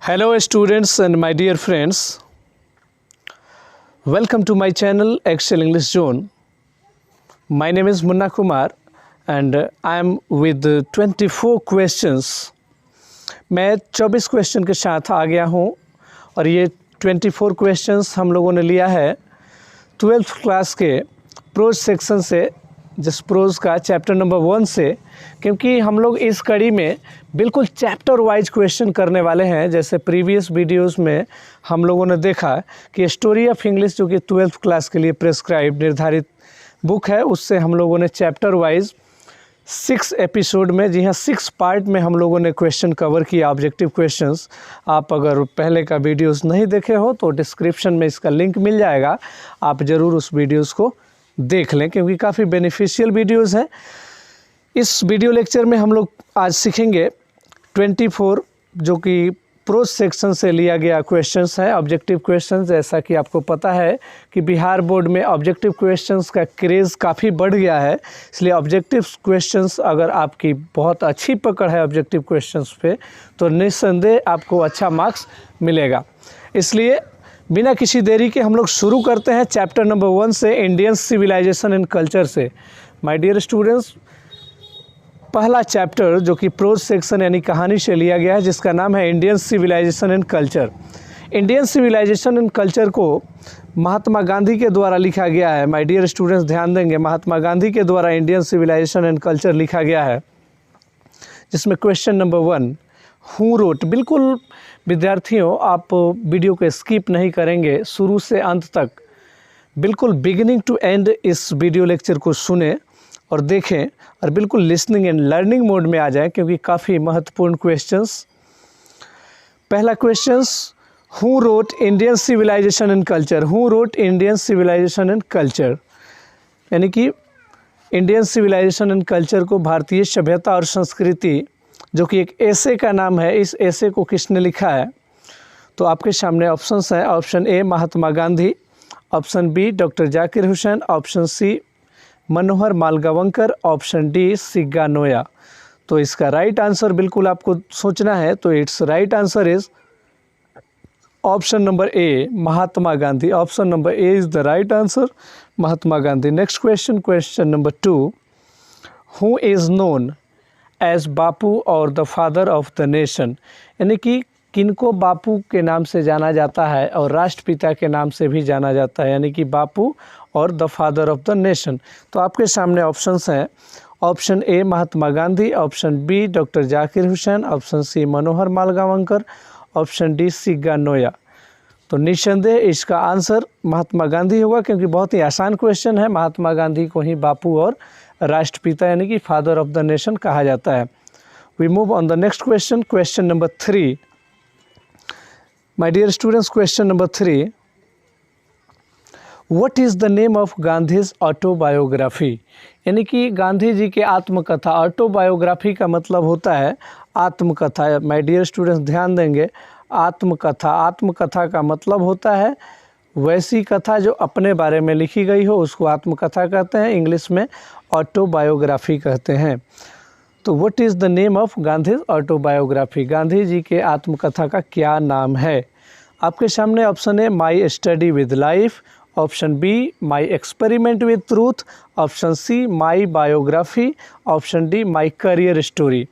Hello students and my dear friends, welcome to my channel Excel English Zone. My name is Munna Kumar and I am with 24 questions. मैं 24 question के साथ आ गया हूँ और ये 24 questions हम लोगों ने लिया है 12th क्लास के प्रोज सेक्शन से, जिस प्रोज का चैप्टर नंबर 1 से, क्योंकि हम लोग इस कड़ी में बिल्कुल चैप्टर वाइज क्वेश्चन करने वाले हैं। जैसे प्रीवियस वीडियोस में हम लोगों ने देखा कि स्टोरी ऑफ इंग्लिश जो कि 12th क्लास के लिए प्रेस्क्राइब निर्धारित बुक है, उससे हम लोगों ने चैप्टर वाइज 6 एपिसोड में, जी हाँ 6 पार्ट में हम लोगों ने क्वेश्चन कवर किया, ऑब्जेक्टिव क्वेश्चंस। आप अगर पहले का वीडियोस नहीं देखे हो तो डिस्क्रिप्शन में इसका लिंक मिल जाएगा, आप ज़रूर उस वीडियोस को देख लें क्योंकि काफ़ी बेनिफिशियल वीडियोस हैं। इस वीडियो लेक्चर में हम लोग आज सीखेंगे 24 जो कि प्रोज सेक्शन से लिया गया क्वेश्चंस है, ऑब्जेक्टिव क्वेश्चंस। जैसा कि आपको पता है कि बिहार बोर्ड में ऑब्जेक्टिव क्वेश्चंस का क्रेज़ काफ़ी बढ़ गया है, इसलिए ऑब्जेक्टिव क्वेश्चंस अगर आपकी बहुत अच्छी पकड़ है ऑब्जेक्टिव क्वेश्चंस पे तो निस्संदेह आपको अच्छा मार्क्स मिलेगा। इसलिए बिना किसी देरी के हम लोग शुरू करते हैं चैप्टर नंबर 1 से, इंडियन सिविलाइजेशन एंड कल्चर से। माय डियर स्टूडेंट्स, पहला चैप्टर जो कि प्रोज सेक्शन यानी कहानी से लिया गया है, जिसका नाम है Indian civilisation and culture. Indian civilisation and culture को महात्मा गांधी के द्वारा लिखा गया है। माय डियर स्टूडेंट्स ध्यान देंगे, महात्मा गांधी के द्वारा इंडियन सिविलाइजेशन एंड कल्चर लिखा गया है, जिसमें क्वेश्चन नंबर 1 हु रोट। बिल्कुल विद्यार्थियों, आप वीडियो को स्किप नहीं करेंगे, शुरू से अंत तक बिल्कुल बिगिनिंग टू एंड इस वीडियो लेक्चर को सुने और देखें और बिल्कुल लिसनिंग एंड लर्निंग मोड में आ जाएं क्योंकि काफ़ी महत्वपूर्ण क्वेश्चंस। पहला questions, who wrote Indian civilisation and culture. Who wrote Indian civilisation and culture, यानी कि इंडियन सिविलाइजेशन एंड कल्चर को, भारतीय सभ्यता और संस्कृति, जो कि एक एसे का नाम है, इस एसे को किसने लिखा है? तो आपके सामने ऑप्शंस हैं। Option A Mahatma Gandhi, option B doctor Zakir Hussain, option C Manohar Malgonkar, option D सिग्गा नोया। तो इसका राइट आंसर बिल्कुल आपको सोचना है, तो it's right answer is option number A Mahatma Gandhi. Option number A is the right answer, Mahatma Gandhi. Next question, question number 2, who is known as Bapu और the father of the nation. यानी कि किनको बापू के नाम से जाना जाता है और राष्ट्रपिता के नाम से भी जाना जाता है, यानी कि बापू और the father of the nation. तो आपके सामने ऑप्शंस हैं। Option A Mahatma Gandhi, option B doctor Zakir Hussain, option C Manohar Malgonkar, option D सिग्गा नोया। तो निस्संदेह इसका आंसर महात्मा गांधी होगा क्योंकि बहुत ही आसान क्वेश्चन है। महात्मा गांधी को ही बापू और राष्ट्रपिता यानी कि फादर ऑफ द नेशन कहा जाता है। We move on the next question, question number 3। My dear students, question number 3, what is the name of Gandhi's autobiography. यानी कि गांधी जी के आत्मकथा। ऑटोबायोग्राफी का मतलब होता है आत्मकथा। माय डियर स्टूडेंट्स ध्यान देंगे, आत्मकथा, आत्मकथा का मतलब होता है वैसी कथा जो अपने बारे में लिखी गई हो, उसको आत्मकथा कहते हैं, इंग्लिश में ऑटोबायोग्राफी कहते हैं। तो what is the name of Gandhi's autobiography, Gandhi ji के आत्मकथा का क्या नाम है? आपके सामने ऑप्शन है my study with life, option B my experiment with truth, option C my biography, option D my career story.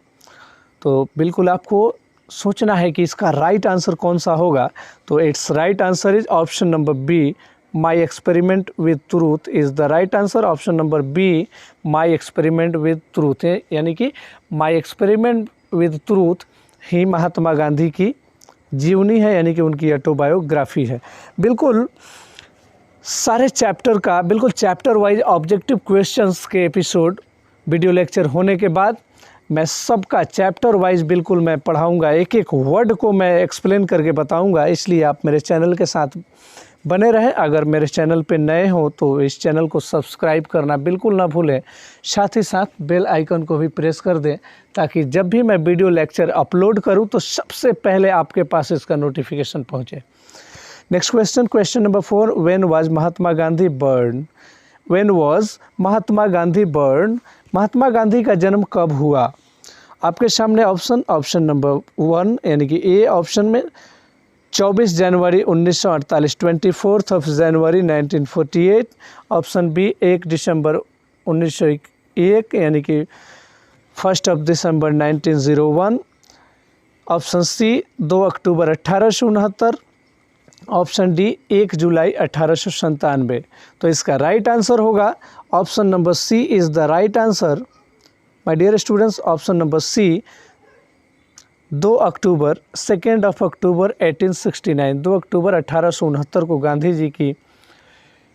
तो बिल्कुल आपको सोचना है कि इसका राइट आंसर कौन सा होगा। तो it's right answer is option number B my experiment with truth is the right answer. Option number B my experiment with truth है, यानी कि माई एक्सपेरिमेंट विद ट्रूथ ही महात्मा गांधी की जीवनी है, यानी कि उनकी ऑटोबायोग्राफी है। बिल्कुल सारे चैप्टर का बिल्कुल चैप्टर वाइज ऑब्जेक्टिव क्वेश्चंस के एपिसोड वीडियो लेक्चर होने के बाद मैं सबका चैप्टर वाइज बिल्कुल मैं पढ़ाऊंगा, एक एक वर्ड को मैं एक्सप्लेन करके बताऊंगा। इसलिए आप मेरे चैनल के साथ बने रहें। अगर मेरे चैनल पे नए हो तो इस चैनल को सब्सक्राइब करना बिल्कुल ना भूलें, साथ ही साथ बेल आइकन को भी प्रेस कर दें ताकि जब भी मैं वीडियो लेक्चर अपलोड करूं तो सबसे पहले आपके पास इसका नोटिफिकेशन पहुंचे। Next question, question number 4, when was Mahatma Gandhi born. When was Mahatma Gandhi born, Mahatma Gandhi का जन्म कब हुआ? आपके सामने ऑप्शन नंबर 1 यानी कि ए ऑप्शन में 24 जनवरी 1948 24 जनवरी 1948, ऑप्शन बी 1 दिसंबर 1901 यानी कि 1 दिसंबर 1901, ऑप्शन सी 2 अक्टूबर 1869, ऑप्शन डी 1 जुलाई 1897। तो इसका राइट आंसर होगा option number C is the right answer my dear students. Option number C 2 अक्टूबर 2 अक्टूबर 1869, 2 अक्टूबर 1869 को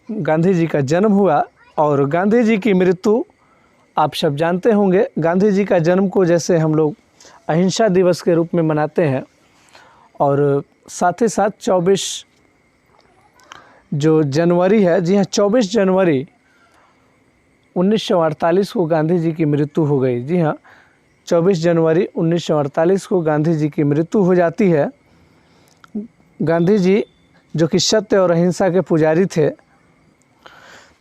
गांधी जी का जन्म हुआ। और गांधी जी की मृत्यु आप सब जानते होंगे। गांधी जी का जन्म को जैसे हम लोग अहिंसा दिवस के रूप में मनाते हैं, और साथ ही साथ 24 जो जनवरी है, जी हाँ 24 जनवरी 1948 को गांधी जी की मृत्यु हो गई। जी हाँ 24 जनवरी 1948 को गांधी जी की मृत्यु हो जाती है। गांधी जी जो कि सत्य और अहिंसा के पुजारी थे।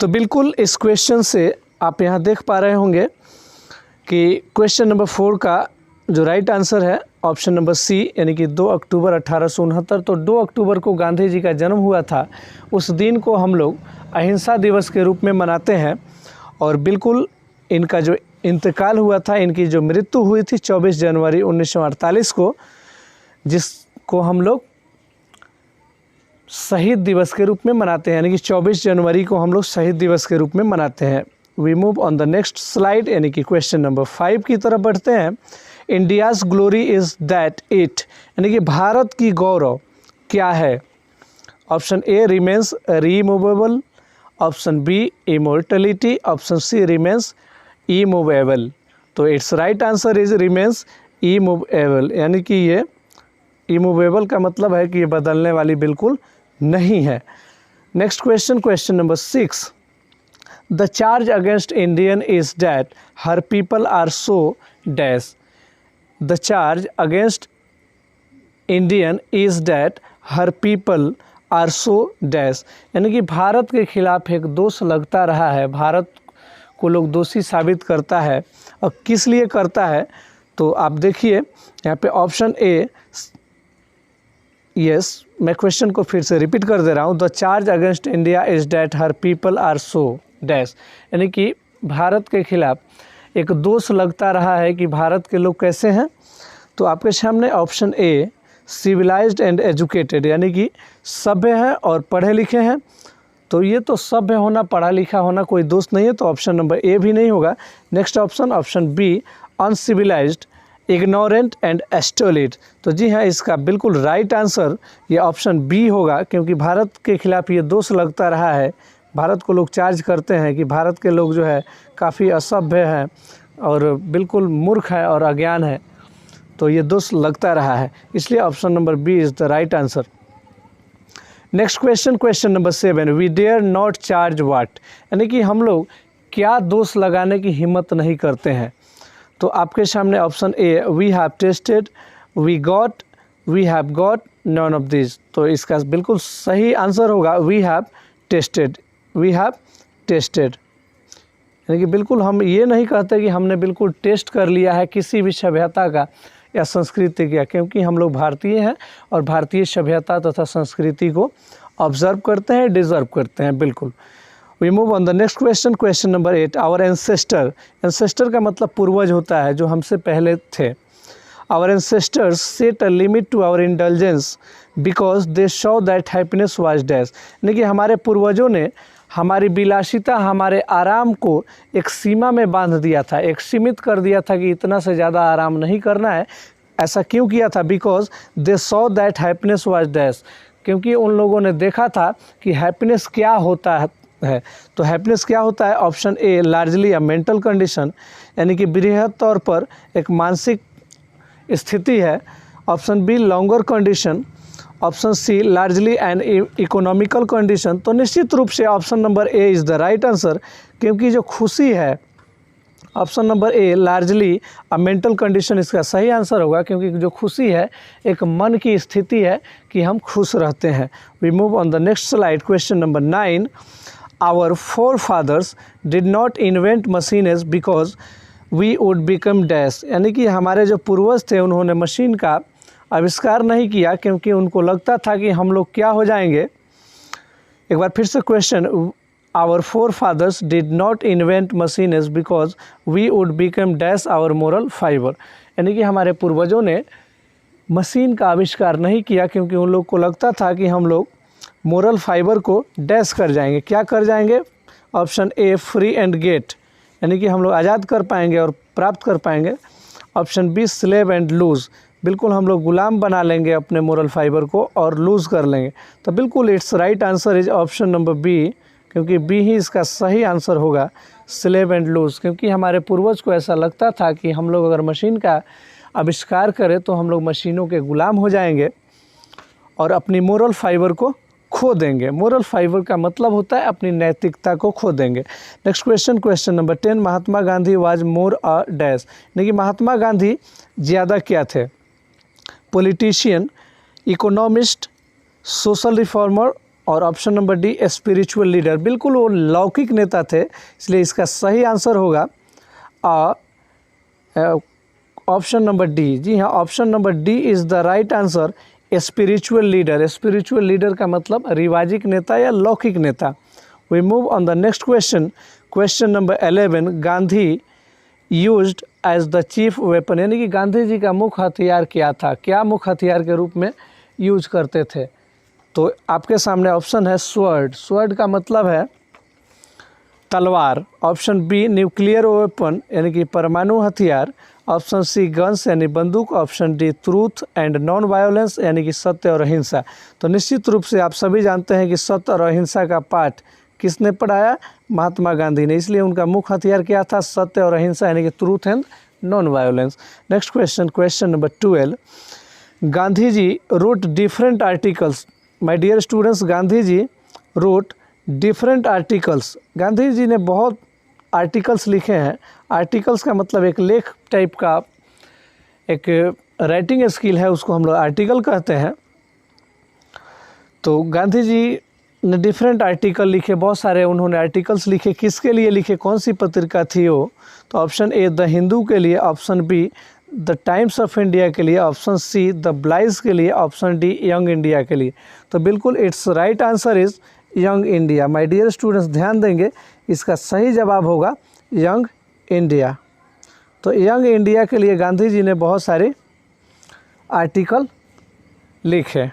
तो बिल्कुल इस क्वेश्चन से आप यहाँ देख पा रहे होंगे कि क्वेश्चन नंबर 4 का जो राइट आंसर है ऑप्शन नंबर सी यानी कि 2 अक्टूबर 1869। तो 2 अक्टूबर को गांधी जी का जन्म हुआ था। उस दिन को हम लोग अहिंसा दिवस के रूप में मनाते हैं। और बिल्कुल इनका जो इंतकाल हुआ था, इनकी जो मृत्यु हुई थी 24 जनवरी 1948 को, जिसको हम लोग शहीद दिवस के रूप में मनाते हैं, यानी कि 24 जनवरी को हम लोग शहीद दिवस के रूप में मनाते हैं। We move on the next slide यानी कि क्वेश्चन नंबर 5 की तरफ बढ़ते हैं। India's glory is that it, यानी कि भारत की गौरव क्या है। Option A remains removable, option B immortality, option C remains immovable. तो it's right answer is remains immovable, यानी कि ये इमूवेबल का मतलब है कि ये बदलने वाली बिल्कुल नहीं है। Next question number 6। The charge against Indian is that her people are so dash. The charge against Indian is that her people are so dash, यानी कि भारत के खिलाफ एक दोष लगता रहा है। भारत को लोग दोषी साबित करता है, और किस लिए करता है तो आप देखिए यहाँ पे ऑप्शन ए, यस मैं क्वेश्चन को फिर से रिपीट कर दे रहा हूँ। The charge against India is that her people are so dash, यानी कि भारत के खिलाफ एक दोष लगता रहा है कि भारत के लोग कैसे हैं। तो आपके सामने option A civilised and educated, यानी कि सभ्य हैं और पढ़े लिखे हैं। तो ये तो सभ्य होना पढ़ा लिखा होना कोई दोष नहीं है, तो ऑप्शन नंबर ए भी नहीं होगा। Next option B uncivilized ignorant and stolid. तो जी हाँ इसका बिल्कुल राइट आंसर ये ऑप्शन बी होगा, क्योंकि भारत के खिलाफ ये दोष लगता रहा है। भारत को लोग चार्ज करते हैं कि भारत के लोग जो है काफ़ी असभ्य हैं और बिल्कुल मूर्ख है और अज्ञान है, तो ये दोष लगता रहा है, इसलिए option number B is the right answer. Next question number 7। We dare not charge what, यानी कि हम लोग क्या दोष लगाने की हिम्मत नहीं करते हैं। तो आपके सामने option A we have tested, we got, we have got, none of this. तो इसका बिल्कुल सही आंसर होगा we have tested, we have tested, यानी कि बिल्कुल हम ये नहीं कहते कि हमने बिल्कुल टेस्ट कर लिया है किसी भी सभ्यता का या संस्कृति का, क्योंकि हम लोग भारतीय हैं और भारतीय सभ्यता तथा संस्कृति को ऑब्जर्व करते हैं, डिजर्व करते हैं बिल्कुल। We move on the next question number 8। Our ancestor का मतलब पूर्वज होता है, जो हमसे पहले थे। Our ancestors set a limit to our indulgence because they show that happiness was dash, यानी कि हमारे पूर्वजों ने हमारी विलासिता, हमारे आराम को एक सीमा में बांध दिया था, एक सीमित कर दिया था कि इतना से ज़्यादा आराम नहीं करना है। ऐसा क्यों किया था? Because they saw that happiness was dash, क्योंकि उन लोगों ने देखा था कि हैप्पीनेस क्या होता है। तो हैप्पीनेस क्या होता है? Option A largely a mental condition, यानी कि बृहद तौर पर एक मानसिक स्थिति है। Option B longer condition, option C largely and economical condition. तो निश्चित रूप से option number A is the right answer, क्योंकि जो खुशी है option number A largely a mental condition इसका सही आंसर होगा, क्योंकि जो खुशी है एक मन की स्थिति है कि हम खुश रहते हैं। We move on the next slide. Question number 9। Our forefathers did not invent machines because we would become dash, यानी कि हमारे जो पूर्वज थे उन्होंने मशीन का आविष्कार नहीं किया क्योंकि उनको लगता था कि हम लोग क्या हो जाएंगे। एक बार फिर से question, our forefathers did not invent machines because we would become dash our moral fibre, यानी कि हमारे पूर्वजों ने मशीन का आविष्कार नहीं किया क्योंकि उन लोग को लगता था कि हम लोग मोरल फाइबर को डैश कर जाएंगे। क्या कर जाएंगे? Option A free and get, यानी कि हम लोग आज़ाद कर पाएंगे और प्राप्त कर पाएंगे। Option B slave and lose, बिल्कुल हम लोग गुलाम बना लेंगे अपने मोरल फाइबर को और लूज़ कर लेंगे। तो बिल्कुल it's right answer is option number B, क्योंकि बी ही इसका सही आंसर होगा, स्लेव एंड लूज़। क्योंकि हमारे पूर्वज को ऐसा लगता था कि हम लोग अगर मशीन का आविष्कार करें तो हम लोग मशीनों के गुलाम हो जाएंगे और अपनी मोरल फाइबर को खो देंगे। मोरल फाइबर का मतलब होता है अपनी नैतिकता को खो देंगे। Next question, question number 10, Mahatma Gandhi was more a dash, यानी कि महात्मा गांधी ज़्यादा क्या थे? पॉलिटिशियन, इकोनॉमिस्ट, सोशल रिफॉर्मर और option number D spiritual leader. बिल्कुल वो लौकिक नेता थे, इसलिए इसका सही आंसर होगा ऑप्शन नंबर डी। जी हाँ, option number D is the right answer, spiritual leader. Spiritual leader का मतलब रिवाजिक नेता या लौकिक नेता। We move on the next question, question number 11, Gandhi used as the chief weapon, यानी कि गांधी जी का मुख्य हथियार क्या था? क्या मुख्य हथियार के रूप में यूज करते थे? तो आपके सामने ऑप्शन है स्वर्ड। स्वर्ड का मतलब है तलवार। ऑप्शन बी न्यूक्लियर वेपन, यानी कि परमाणु हथियार। ऑप्शन सी गन्स यानी बंदूक। Option D truth and non violence, यानी कि सत्य और अहिंसा। तो निश्चित रूप से आप सभी जानते हैं कि सत्य और अहिंसा का पाठ किसने पढ़ाया? महात्मा गांधी ने। इसलिए उनका मुख्य हथियार क्या था? सत्य और अहिंसा, यानी कि truth and non violence. Next question, question number 12, Gandhi ji wrote different articles. My dear students, Gandhi ji wrote different articles. Gandhi ji ने बहुत आर्टिकल्स लिखे हैं। आर्टिकल्स का मतलब एक लेख टाइप का एक राइटिंग स्किल है, उसको हम लोग आर्टिकल कहते हैं। तो गांधी जी ने डिफरेंट आर्टिकल लिखे, बहुत सारे उन्होंने आर्टिकल्स लिखे। किसके लिए लिखे? कौन सी पत्रिका थी वो? तो ऑप्शन ए द हिंदू के लिए, option be the times of India के लिए, ऑप्शन सी द ब्लाइज के लिए, ऑप्शन डी यंग इंडिया के लिए। तो बिल्कुल it's right answer is young India. My dear students, ध्यान देंगे, इसका सही जवाब होगा यंग इंडिया। तो यंग इंडिया के लिए गांधी जी ने बहुत सारे आर्टिकल लिखे।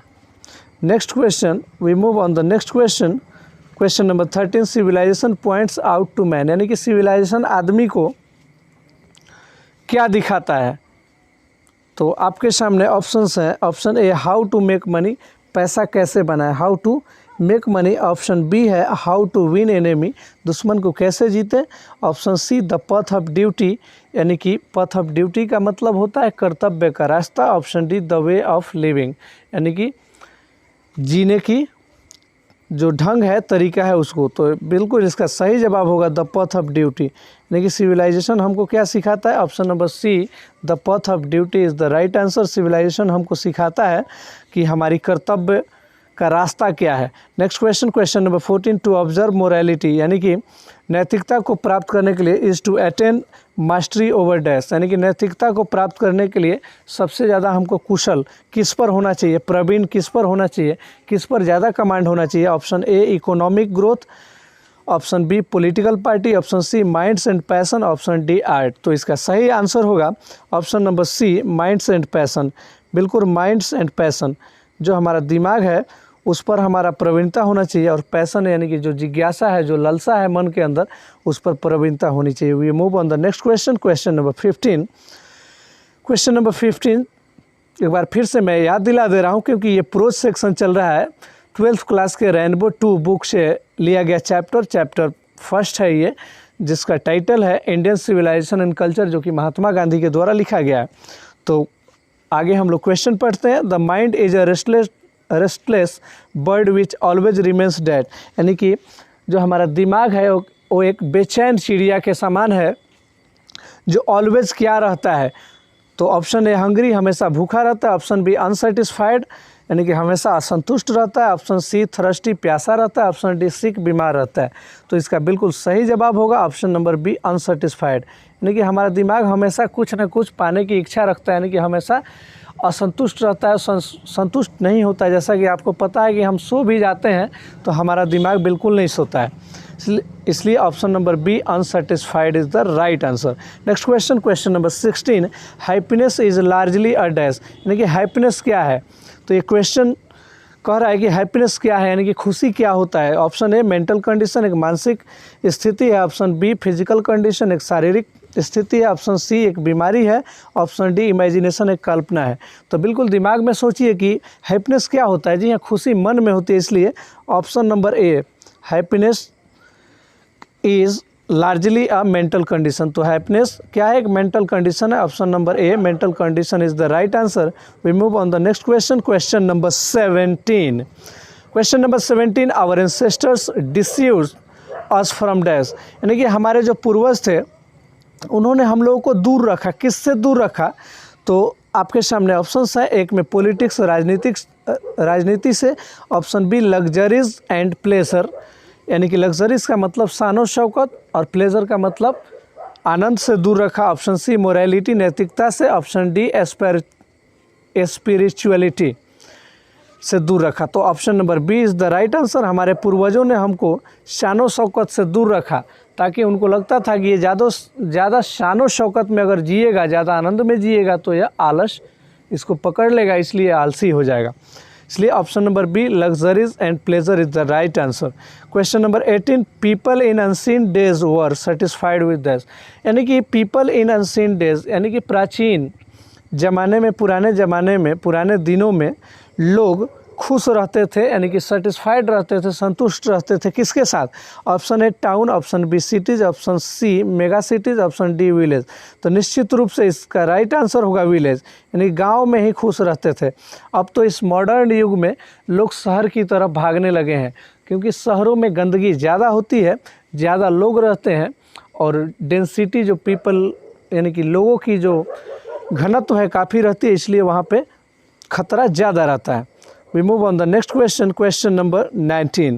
Next question, we move on the next question, question number 13, civilisation points out to man, यानी कि सिविलाइजेशन आदमी को क्या दिखाता है? तो आपके सामने ऑप्शंस हैं। Option A how to make money, पैसा कैसे बनाए, how to make money. Option B है हाउ टू विन एनिमी, दुश्मन को कैसे जीते। Option C the path of duty, यानी कि पथ ऑफ ड्यूटी का मतलब होता है कर्तव्य का रास्ता। Option D the way of living, यानी कि जीने की जो ढंग है, तरीका है उसको। तो बिल्कुल इसका सही जवाब होगा द पथ ऑफ ड्यूटी, यानी कि सिविलाइजेशन हमको क्या सिखाता है? Option number C the path of duty is the right answer. Civilisation हमको सिखाता है कि हमारी कर्तव्य का रास्ता क्या है। Next question, question number 14, to observe morality, यानी कि नैतिकता को प्राप्त करने के लिए is to attain mastery over dash, यानी कि नैतिकता को प्राप्त करने के लिए सबसे ज़्यादा हमको कुशल किस पर होना चाहिए? प्रवीण किस पर होना चाहिए? किस पर ज़्यादा कमांड होना चाहिए? Option A economic growth, option B political party, option C minds and passion, option D art. तो इसका सही आंसर होगा option number C minds and passion. बिल्कुल माइंड्स एंड पैसन, जो हमारा दिमाग है उस पर हमारा प्रवीणता होना चाहिए, और पैसन यानी कि जो जिज्ञासा है, जो ललसा है मन के अंदर, उस पर प्रवीणता होनी चाहिए। We move on the next question, question number 15, question number 15 एक बार फिर से मैं याद दिला दे रहा हूँ क्योंकि ये प्रोज सेक्शन चल रहा है। 12th क्लास के रेनबो 2 बुक से लिया गया चैप्टर फर्स्ट है ये, जिसका टाइटल है इंडियन सिविलाइजेशन एंड कल्चर, जो कि महात्मा गांधी के द्वारा लिखा गया है। तो आगे हम लोग क्वेश्चन पढ़ते हैं। The mind is a restless bird which always remains dead, यानी कि जो हमारा दिमाग है वो एक बेचैन चिड़िया के समान है जो ऑलवेज क्या रहता है? तो ऑप्शन ए हंग्री, हमेशा भूखा रहता है। ऑप्शन बी अनसेटिस्फाइड, यानी कि हमेशा असंतुष्ट रहता है। ऑप्शन सी थर्स्टी, प्यासा रहता है। ऑप्शन डी सिक, बीमार रहता है। तो इसका बिल्कुल सही जवाब होगा ऑप्शन नंबर बी अनसेटिस्फाइड, यानी कि हमारा दिमाग हमेशा कुछ ना कुछ पाने की इच्छा रखता है, यानी कि हमेशा असंतुष्ट रहता है, संतुष्ट नहीं होता है। जैसा कि आपको पता है कि हम सो भी जाते हैं तो हमारा दिमाग बिल्कुल नहीं सोता है, इसलिए option number B unsatisfied is the right answer. Next question, question number 16, happiness is largely a dash, यानी कि हैप्पीनेस क्या है। तो ये क्वेश्चन कह रहा है कि हैप्पीनेस क्या है, यानी कि खुशी क्या होता है। ऑप्शन ए मेंटल कंडीशन, एक मानसिक स्थिति है। ऑप्शन बी फिजिकल कंडीशन, एक शारीरिक स्थिति है। ऑप्शन सी एक बीमारी है। ऑप्शन डी इमेजिनेशन, एक कल्पना है। तो बिल्कुल दिमाग में सोचिए कि हैप्पीनेस क्या होता है। जी हाँ, खुशी मन में होती है, इसलिए option number A happiness is largely a mental condition. तो हैप्पीनेस क्या है, एक मेंटल कंडीशन है। Option number A mental condition is the right answer. We move on the next question, question number 17। Question number 17, our ancestors deceived us from dash, यानी कि हमारे जो पूर्वज थे उन्होंने हम लोगों को दूर रखा। किससे दूर रखा, तो आपके सामने ऑप्शंस है। एक में पॉलिटिक्स, राजनीति से। Option B luxuries and pleasure, यानी कि लग्जरीज का मतलब शानो शौकत और प्लेजर का मतलब आनंद से दूर रखा। ऑप्शन सी मोरालिटी, नैतिकता से। ऑप्शन डी स्पिरिचुअलिटी से दूर रखा। तो option number B is the right answer. हमारे पूर्वजों ने हमको शानो शौकत से दूर रखा, ताकि उनको लगता था कि ये ज़्यादा शानो शौकत में अगर जिएगा, ज़्यादा आनंद में जिएगा तो यह आलस इसको पकड़ लेगा, इसलिए आलसी हो जाएगा। इसलिए option number B luxuries and pleasure is the right answer. Question number 18, people in unseen days were satisfied with that, यानी कि पीपल इन अनसीन डेज, यानी कि प्राचीन ज़माने में, पुराने दिनों में लोग खुश रहते थे, यानी कि सेटिस्फाइड रहते थे, संतुष्ट रहते थे। किसके साथ? Option A town, option B cities, option C mega cities, option D village. तो निश्चित रूप से इसका राइट आंसर होगा विलेज, यानी गांव में ही खुश रहते थे। अब तो इस मॉडर्न युग में लोग शहर की तरफ भागने लगे हैं, क्योंकि शहरों में गंदगी ज़्यादा होती है, ज़्यादा लोग रहते हैं और डेंसिटी जो पीपल यानी कि लोगों की जो घनत्व है काफ़ी रहती है, इसलिए वहाँ पे खतरा ज़्यादा रहता है। We move on the next question, question number 19.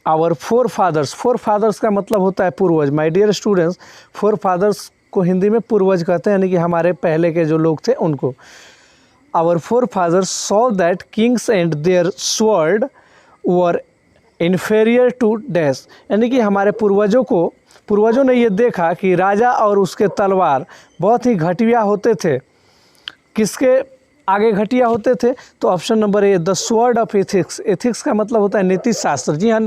Our forefathers, forefathers का मतलब होता है पूर्वज। My dear students, forefathers को हिंदी में पूर्वज कहते हैं, यानी कि हमारे पहले के जो लोग थे उनको। Our forefathers saw that kings and their sword were inferior to dash, यानी कि हमारे पूर्वजों ने ये देखा कि राजा और उसके तलवार बहुत ही घटिया होते थे। किसके आगे घटिया होते थे? तो option number A the sword of ethics. Ethics का मतलब होता है नीति शास्त्र। जी हाँ,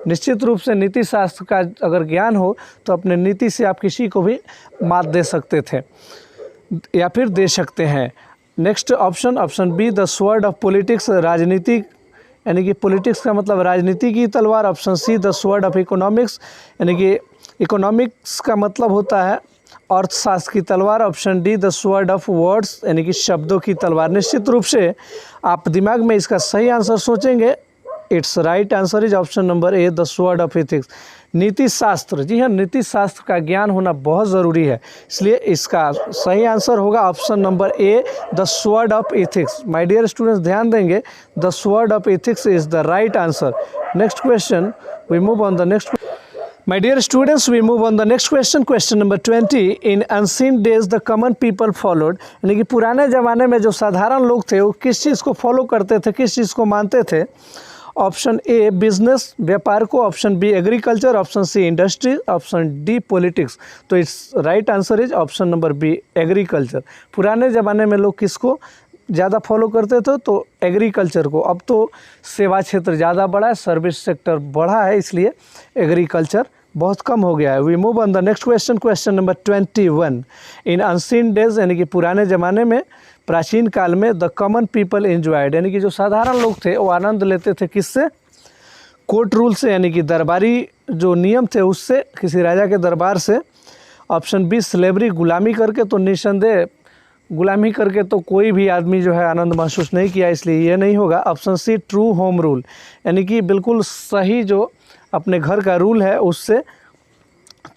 निश्चित रूप से नीति शास्त्र का अगर ज्ञान हो तो अपने नीति से आप किसी को भी मात दे सकते थे या फिर दे सकते हैं। Next option, option be the sword of politics, राजनीति, यानी कि पॉलिटिक्स का मतलब राजनीति की तलवार। Option C the sword of economics, यानी कि इकोनॉमिक्स का मतलब होता है अर्थशास्त्र की तलवार। Option D the sword of words, यानी कि शब्दों की तलवार। निश्चित रूप से आप दिमाग में इसका सही आंसर सोचेंगे। It's right answer is option number A the sword of ethics, नीति शास्त्र। जी हाँ, नीति शास्त्र का ज्ञान होना बहुत ज़रूरी है, इसलिए इसका सही आंसर होगा option number A the sword of ethics. My dear students, ध्यान देंगे, the sword of ethics is the right answer. Next question, we move on the next. My dear students, we move on the next question, question number 20. In ancient days, the common people followed, यानी कि पुराने ज़माने में जो साधारण लोग थे वो किस चीज़ को फॉलो करते थे, किस चीज़ को मानते थे? ऑप्शन ए बिजनेस, व्यापार को। Option B agriculture, option C industry, option D politics. तो it's right answer is option number B agriculture. पुराने ज़माने में लोग किसको ज़्यादा फॉलो करते थे? तो एग्रीकल्चर को। अब तो सेवा क्षेत्र ज़्यादा बढ़ा है, सर्विस सेक्टर बढ़ा है, इसलिए एग्रीकल्चर बहुत कम हो गया है। We move on the next question, question number 21। In unseen days, यानी कि पुराने ज़माने में, प्राचीन काल में, द कॉमन पीपल एंजॉयड, यानी कि जो साधारण लोग थे वो आनंद लेते थे किससे? कोर्ट रूल से, यानी कि दरबारी जो नियम थे उससे, किसी राजा के दरबार से। ऑप्शन बी स्लेवरी, गुलामी करके। तो निस्संदेह गुलामी करके तो कोई भी आदमी जो है आनंद महसूस नहीं किया, इसलिए ये नहीं होगा। Option C true home rule, यानी कि बिल्कुल सही जो अपने घर का रूल है उससे।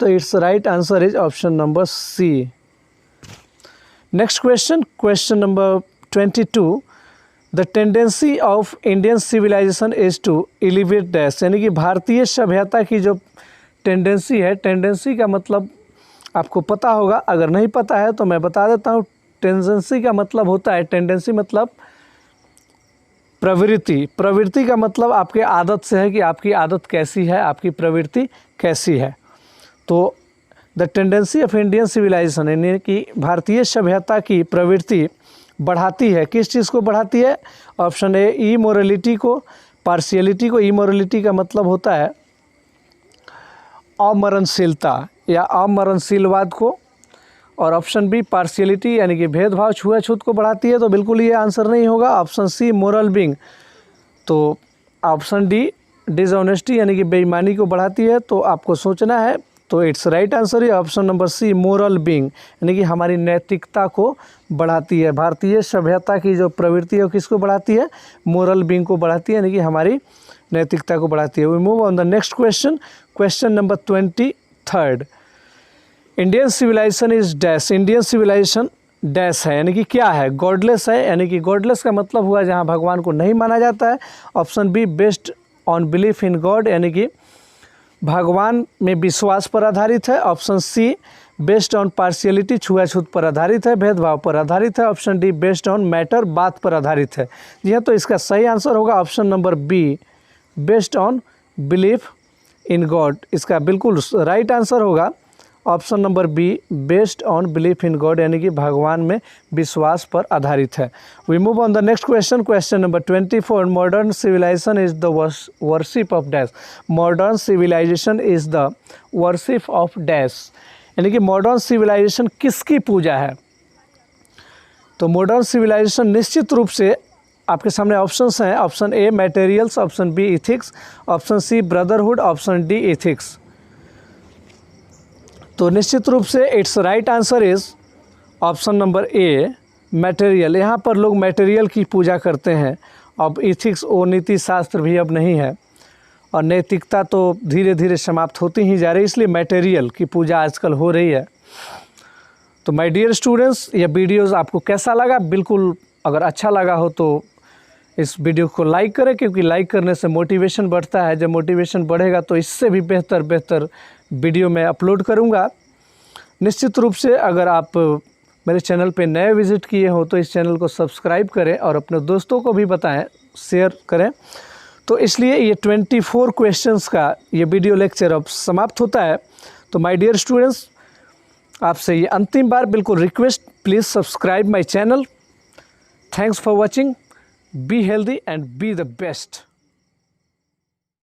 तो it's right answer is option number C. Next question, question number 22। The tendency of Indian civilization is to elevate dash, यानी कि भारतीय सभ्यता की जो टेंडेंसी है, टेंडेंसी का मतलब आपको पता होगा, अगर नहीं पता है तो मैं बता देता हूँ। टेंडेंसी का मतलब होता है, टेंडेंसी मतलब प्रवृत्ति। प्रवृत्ति का मतलब आपके आदत से है कि आपकी आदत कैसी है, आपकी प्रवृत्ति कैसी है। तो the tendency of Indian civilization यानी कि भारतीय सभ्यता की प्रवृत्ति बढ़ाती है। किस चीज़ को बढ़ाती है? ऑप्शन ए इमोरलिटी को, पार्शियलिटी को। इमोरलिटी का मतलब होता है अमरणशीलता या अमरणशीलवाद को, और ऑप्शन बी पार्शियलिटी यानी कि भेदभाव छुआछूत को बढ़ाती है। तो बिल्कुल ये आंसर नहीं होगा। ऑप्शन सी मोरल बीइंग, तो ऑप्शन डी डिसऑनेस्टी यानी कि बेईमानी को बढ़ाती है। तो आपको सोचना है, तो इट्स राइट आंसर है option number C moral being यानी कि हमारी नैतिकता को बढ़ाती है। भारतीय सभ्यता की जो प्रवृत्ति है किसको बढ़ाती है? मोरल बीइंग को बढ़ाती है यानी कि हमारी नैतिकता को बढ़ाती है। We move on the next question, question number 23। Indian civilization is dash. Indian civilization dash है यानी कि क्या है? गॉडलेस है, यानी कि गॉडलेस का मतलब हुआ जहाँ भगवान को नहीं माना जाता है। Option B based on belief in God यानी कि भगवान में विश्वास पर आधारित है। Option C based on partiality छुआछूत पर आधारित है, भेदभाव पर आधारित है। Option D based on matter बात पर आधारित है। जी हाँ, तो इसका सही आंसर होगा option number B based on belief in God. इसका बिल्कुल राइट आंसर होगा option number B based on belief in God यानी कि भगवान में विश्वास पर आधारित है। We move on the next question, question number 24। Modern civilization is the worship of dash. Modern civilization is the worship of dash यानी कि मॉडर्न सिविलाइजेशन किसकी पूजा है? तो मॉडर्न सिविलाइजेशन निश्चित रूप से आपके सामने ऑप्शंस हैं। Option A materials, option B ethics, option C brotherhood, option D ethics. तो निश्चित रूप से it's right answer is option number A material. यहाँ पर लोग मटेरियल की पूजा करते हैं। अब इथिक्स और नीति शास्त्र भी अब नहीं है, और नैतिकता तो धीरे धीरे समाप्त होती ही जा रही है, इसलिए मटेरियल की पूजा आजकल हो रही है। तो माय डियर स्टूडेंट्स, ये वीडियोज़ आपको कैसा लगा? बिल्कुल अगर अच्छा लगा हो तो इस वीडियो को लाइक करें, क्योंकि लाइक करने से मोटिवेशन बढ़ता है। जब मोटिवेशन बढ़ेगा तो इससे भी बेहतर वीडियो मैं अपलोड करूंगा। निश्चित रूप से अगर आप मेरे चैनल पे नए विजिट किए हो तो इस चैनल को सब्सक्राइब करें और अपने दोस्तों को भी बताएं, शेयर करें। तो इसलिए ये 24 क्वेश्चंस का ये वीडियो लेक्चर अब समाप्त होता है। तो माय डियर स्टूडेंट्स, आपसे ये अंतिम बार बिल्कुल request, please subscribe my channel. Thanks for watching. Be healthy and be the best.